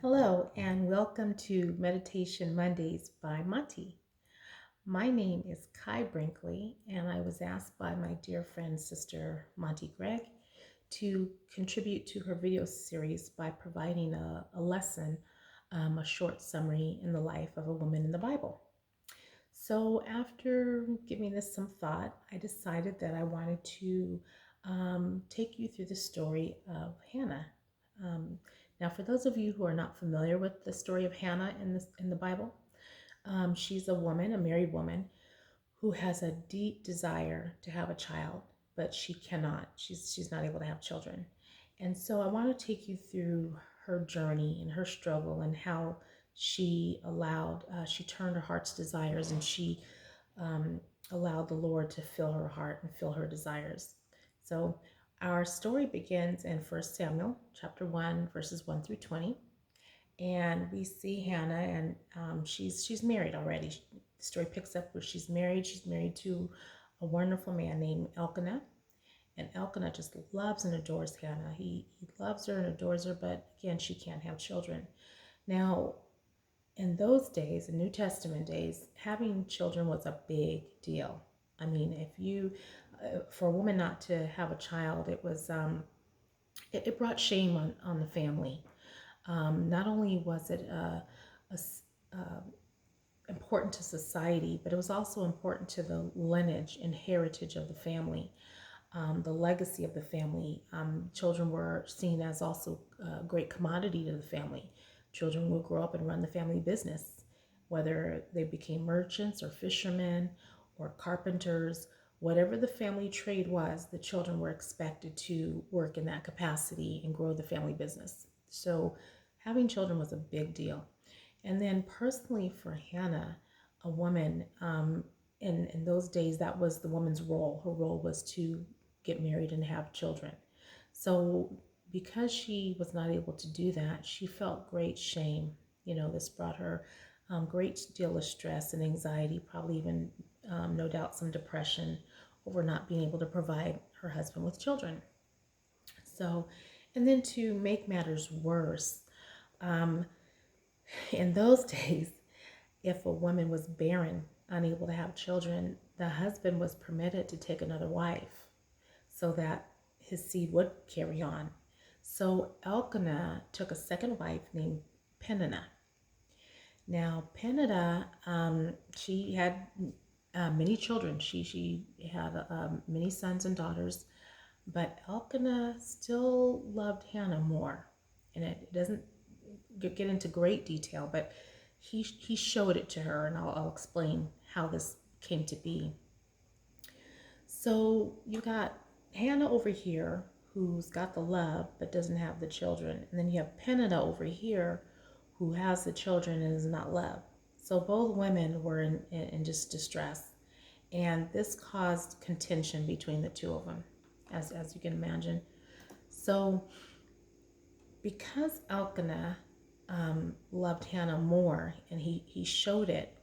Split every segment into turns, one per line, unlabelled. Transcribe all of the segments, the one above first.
Hello, and welcome to Meditation Mondays by Monty. My name is Kai Brinkley, and I was asked by my dear friend, Sister Monty Gregg, to contribute to her video series by providing a lesson, a short summary in the life of a woman in the Bible. So, after giving this some thought, I decided that I wanted to take you through the story of Hannah. Um, Now, for those of you who are not familiar with the story of Hannah in the Bible, she's a woman, a married woman, who has a deep desire to have a child, but she cannot. She's not able to have children, and so I want to take you through her journey and her struggle and how she turned her heart's desires, and she um, allowed the Lord to fill her heart and fill her desires. So our story begins in 1 Samuel chapter 1, verses 1 through 20. And we see Hannah, and she's married already. The story picks up where she's married. She's married to a wonderful man named Elkanah. And Elkanah just loves and adores Hannah. He loves her and adores her, but again, she can't have children. Now, in those days, in New Testament days, having children was a big deal. I mean, if you, for a woman not to have a child, it brought shame on the family. Not only was it important to society, but it was also important to the lineage and heritage of the family, the legacy of the family. Children were seen as also a great commodity to the family. Children would grow up and run the family business, whether they became merchants or fishermen or carpenters. Whatever the family trade was, the children were expected to work in that capacity and grow the family business. So having children was a big deal. And then personally for Hannah, a woman, in those days, that was the woman's role. Her role was to get married and have children. So because she was not able to do that, she felt great shame. This brought her great deal of stress and anxiety, probably even, no doubt, some depression over not being able to provide her husband with children. So, and then to make matters worse, um, in those days, if a woman was barren, unable to have children, the husband was permitted to take another wife so that his seed would carry on. So Elkanah took a second wife named Peninnah. Now, Peninnah, she had many children. She had many sons and daughters, but Elkanah still loved Hannah more. And it doesn't get into great detail, but he showed it to her, and I'll explain how this came to be. So you got Hannah over here, who's got the love but doesn't have the children, and then you have Peninnah over here, who has the children and is not loved. So both women were in just distress, and this caused contention between the two of them, as you can imagine. So because Elkanah loved Hannah more, and he showed it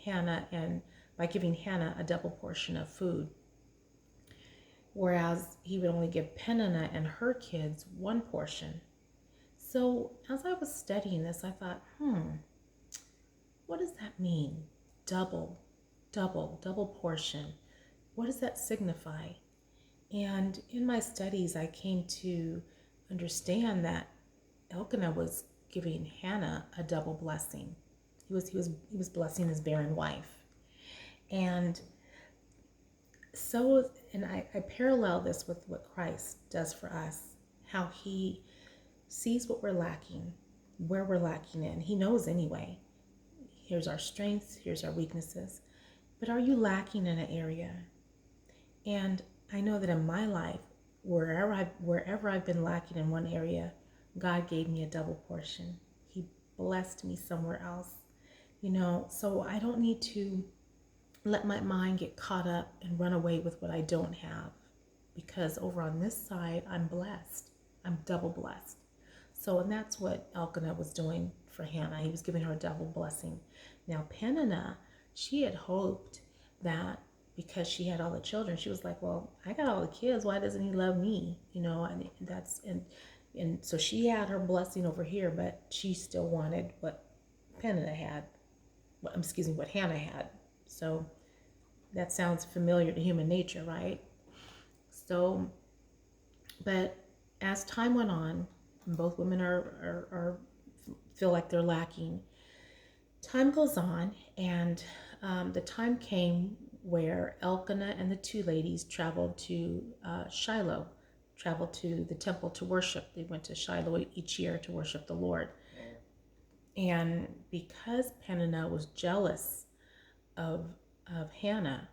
Hannah by giving Hannah a double portion of food, whereas he would only give Peninnah and her kids one portion. So as I was studying this, I thought, what does that mean? Double portion. What does that signify? And in my studies, I came to understand that Elkanah was giving Hannah a double blessing. He was blessing his barren wife. And I parallel this with what Christ does for us, how he sees what we're lacking, where we're lacking in. He knows anyway. Here's our strengths, here's our weaknesses. But are you lacking in an area? And I know that in my life, wherever I've been lacking in one area, God gave me a double portion. He blessed me somewhere else. So I don't need to let my mind get caught up and run away with what I don't have, because over on this side, I'm blessed. I'm double blessed. So, and that's what Elkanah was doing for Hannah. He was giving her a double blessing. Now, Peninnah, she had hoped that because she had all the children, she was like, well, I got all the kids. Why doesn't he love me? And And so she had her blessing over here, but she still wanted what Penina had. Excuse me, what Hannah had. So that sounds familiar to human nature, right? So, but as time went on, both women are feel like they're lacking. Time goes on, and the time came where Elkanah and the two ladies traveled to Shiloh, traveled to the temple to worship. They went to Shiloh each year to worship the Lord. And because Peninnah was jealous of Hannah,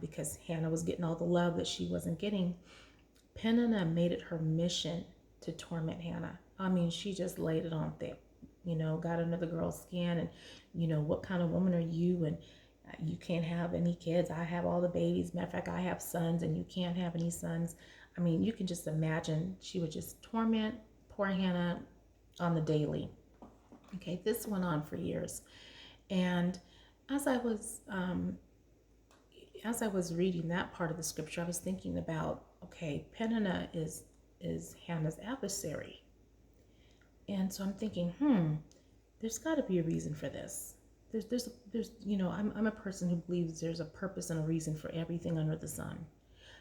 because Hannah was getting all the love that she wasn't getting, Peninnah made it her mission to torment Hannah. I mean, she just laid it on thick, got under the girl's skin, and what kind of woman are you? And you can't have any kids. I have all the babies. Matter of fact, I have sons, and you can't have any sons. I mean, you can just imagine she would just torment poor Hannah on the daily. Okay, this went on for years, and as I was reading that part of the scripture, I was thinking about, okay, Peninnah is Hannah's adversary, and so I'm thinking, there's got to be a reason for this. There's I'm a person who believes there's a purpose and a reason for everything under the sun.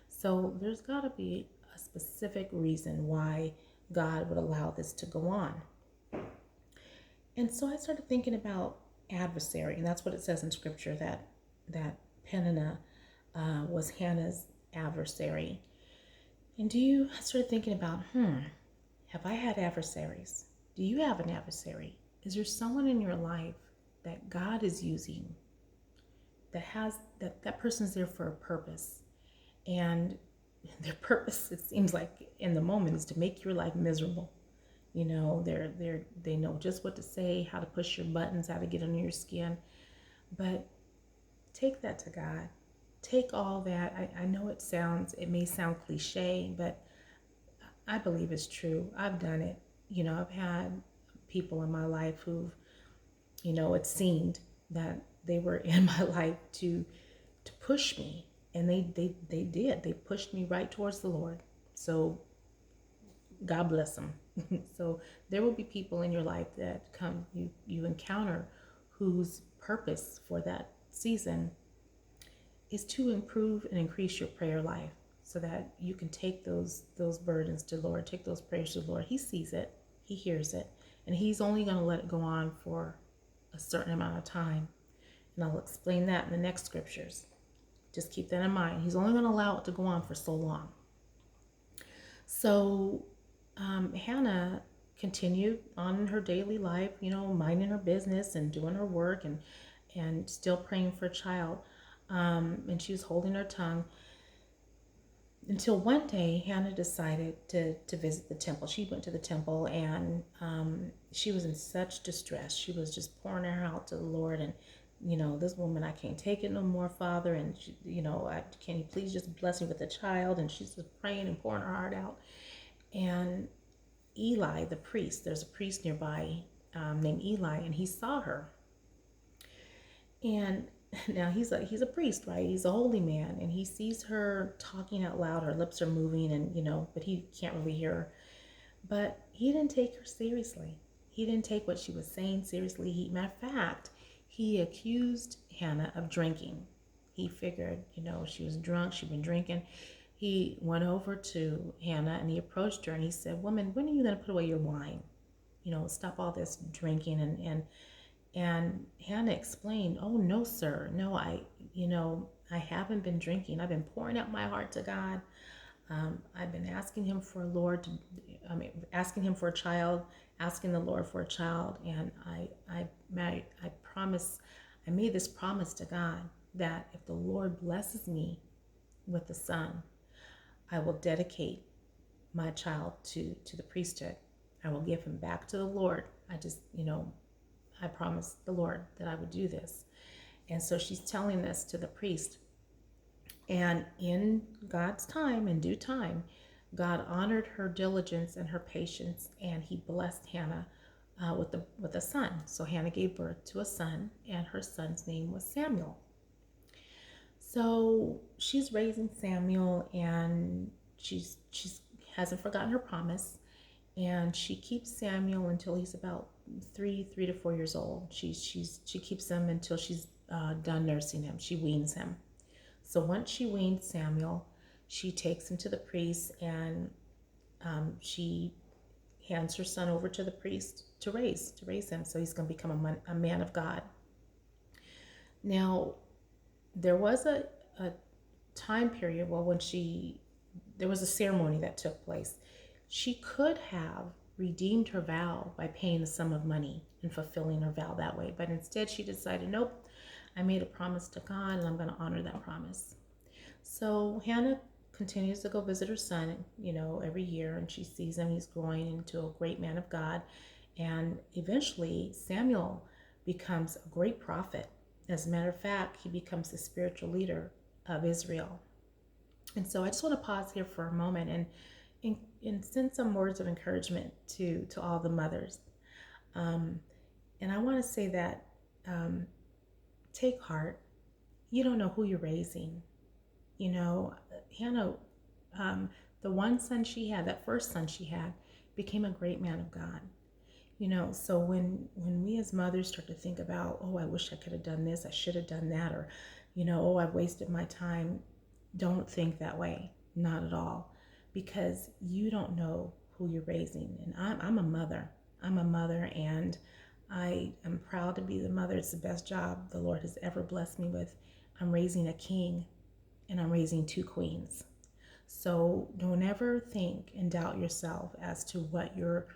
So there's got to be a specific reason why God would allow this to go on. And so I started thinking about adversary, and that's what it says in scripture, that Peninnah was Hannah's adversary. And I started thinking about, have I had adversaries? Do you have an adversary? Is there someone in your life that God is using that person's there for a purpose? And their purpose, it seems like in the moment, is to make your life miserable. They know just what to say, how to push your buttons, how to get under your skin. But take that to God. Take all that. I know it may sound cliche, but I believe it's true. I've done it. I've had people in my life who've, it seemed that they were in my life to push me. And they did. They pushed me right towards the Lord. So God bless them. So there will be people in your life that you encounter whose purpose for that season is to improve and increase your prayer life, so that you can take those burdens to the Lord, take those prayers to the Lord. He sees it, He hears it, and He's only going to let it go on for a certain amount of time. And I'll explain that in the next scriptures. Just keep that in mind. He's only going to allow it to go on for so long. So Hannah continued on in her daily life, minding her business and doing her work, and still praying for a child. And she was holding her tongue until one day Hannah decided to visit the temple. She went to the temple, and she was in such distress. She was just pouring her out to the Lord, and this woman, I can't take it no more, Father, and she, can you please just bless me with a child? And she's just praying and pouring her heart out. And Eli, the priest, there's a priest nearby named Eli, and he saw her. And now he's a priest, right? He's a holy man, and he sees her talking out loud. Her lips are moving, and but he can't really hear her. But he didn't take her seriously. He didn't take what she was saying seriously. Matter of fact, he accused Hannah of drinking. He figured, she was drunk. She'd been drinking. He went over to Hannah and he approached her and he said, "Woman, when are you going to put away your wine? Stop all this drinking." And Hannah explained, "Oh, no, sir. No, I haven't been drinking. I've been pouring out my heart to God. I've been asking Him for asking Him for a child, asking the Lord for a child. And I made this promise to God that if the Lord blesses me with a son, I will dedicate my child to the priesthood. I will give him back to the Lord. I promised the Lord that I would do this." And so she's telling this to the priest. And in God's time, in due time, God honored her diligence and her patience, and He blessed Hannah with a son. So Hannah gave birth to a son, and her son's name was Samuel. So she's raising Samuel, and she's hasn't forgotten her promise. and she keeps Samuel until he's about 3 to 4 years old. She keeps him until she's done nursing him. She weans him. So once she weans Samuel, she takes him to the priest, and she hands her son over to the priest to raise him. So he's going to become a man of God. Now, there was a time period, well, when there was a ceremony that took place. She could have redeemed her vow by paying a sum of money and fulfilling her vow that way, but instead she decided, nope, I made a promise to God and I'm going to honor that promise. So Hannah continues to go visit her son, every year, and she sees him. He's growing into a great man of God, and eventually Samuel becomes a great prophet. As a matter of fact, he becomes the spiritual leader of Israel. And so I just want to pause here for a moment and send some words of encouragement to all the mothers. And I want to say that take heart. You don't know who you're raising. Hannah, the one son she had, that first son she had, became a great man of God. So when we as mothers start to think about, oh, I wish I could have done this, I should have done that, or, oh, I've wasted my time, don't think that way. Not at all. Because you don't know who you're raising. And I'm a mother. I'm a mother, and I am proud to be the mother. It's the best job the Lord has ever blessed me with. I'm raising a king, and I'm raising 2 queens. So don't ever think and doubt yourself as to what you're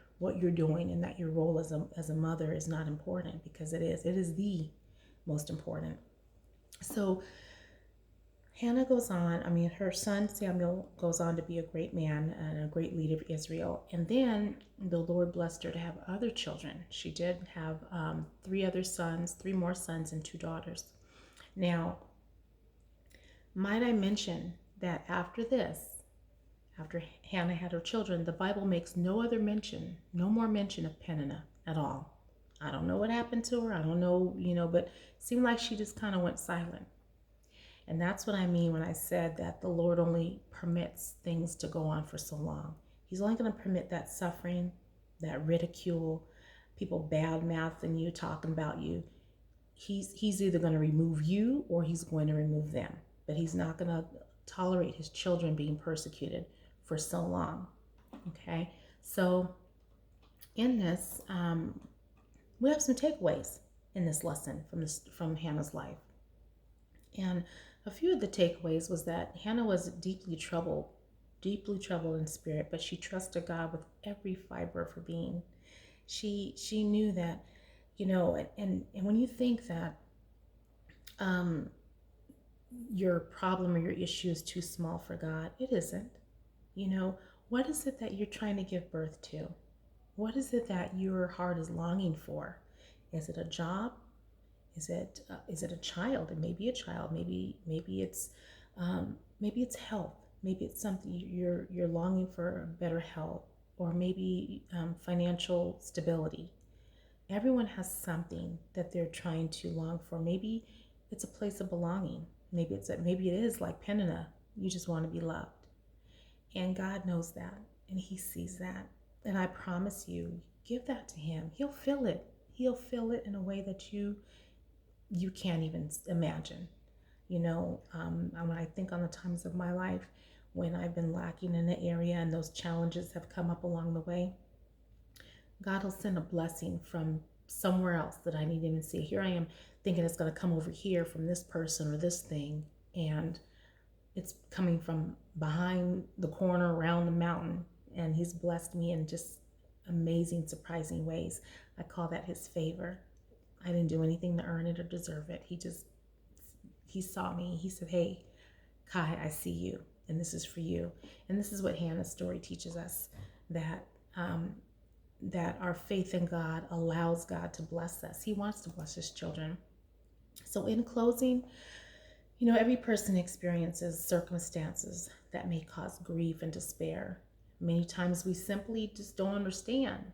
doing, and that your role as a mother is not important, because it is. It is the most important. So Hannah goes on, her son Samuel goes on to be a great man and a great leader of Israel. And then the Lord blessed her to have other children. She did have 3 more sons and 2 daughters. Now, might I mention that after Hannah had her children, the Bible makes no more mention of Peninnah at all. I don't know what happened to her. I don't know, but it seemed like she just kind of went silent. And that's what I mean when I said that the Lord only permits things to go on for so long. He's only going to permit that suffering, that ridicule, people bad mouthing you, talking about you. He's either going to remove you or he's going to remove them. But he's not going to tolerate his children being persecuted for so long. Okay? So in this, we have some takeaways in this lesson from Hannah's life. And a few of the takeaways was that Hannah was deeply troubled in spirit, but she trusted God with every fiber of her being. She knew that, and when you think that your problem or your issue is too small for God, it isn't. What is it that you're trying to give birth to? What is it that your heart is longing for? Is it a job? Is it a child? It may be a child. Maybe it's health. Maybe it's something you're longing for, better health, or maybe financial stability. Everyone has something that they're trying to long for. Maybe it's a place of belonging. Maybe it is like Peninnah. You just want to be loved, and God knows that, and He sees that. And I promise you, give that to Him. He'll fill it. He'll fill it in a way that you can't even imagine. When I think on the times of my life when I've been lacking in an area and those challenges have come up along the way, God will send a blessing from somewhere else that I didn't even see. Here I am thinking it's going to come over here from this person or this thing, and it's coming from behind the corner around the mountain, and He's blessed me in just amazing, surprising ways. I call that His favor. I didn't do anything to earn it or deserve it. He saw me. He said, hey, Kai, I see you, and this is for you. And this is what Hannah's story teaches us, that our faith in God allows God to bless us. He wants to bless His children. So in closing, every person experiences circumstances that may cause grief and despair. Many times we simply just don't understand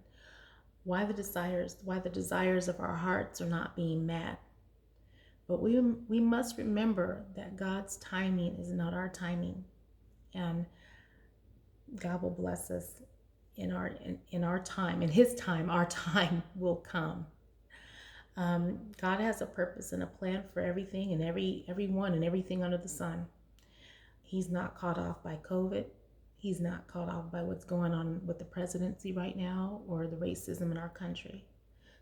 why the desires of our hearts are not being met. But we must remember that God's timing is not our timing, and God will bless us in our time, in His time, our time will come. God has a purpose and a plan for everything and everyone and everything under the sun. He's not caught off by COVID. He's not caught off by what's going on with the presidency right now or the racism in our country.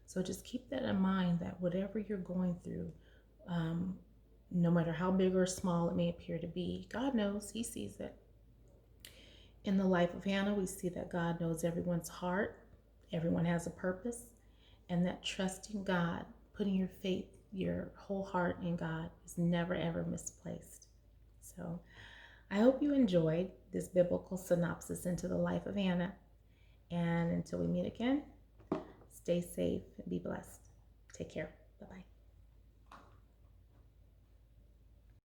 So just keep that in mind, that whatever you're going through, no matter how big or small it may appear to be, God knows. He sees it. In the life of Hannah, we see that God knows everyone's heart. Everyone has a purpose. And that trusting God, putting your faith, your whole heart in God, is never, ever misplaced. So I hope you enjoyed this biblical synopsis into the life of Hannah. And until we meet again, stay safe and be blessed. Take care. Bye-bye.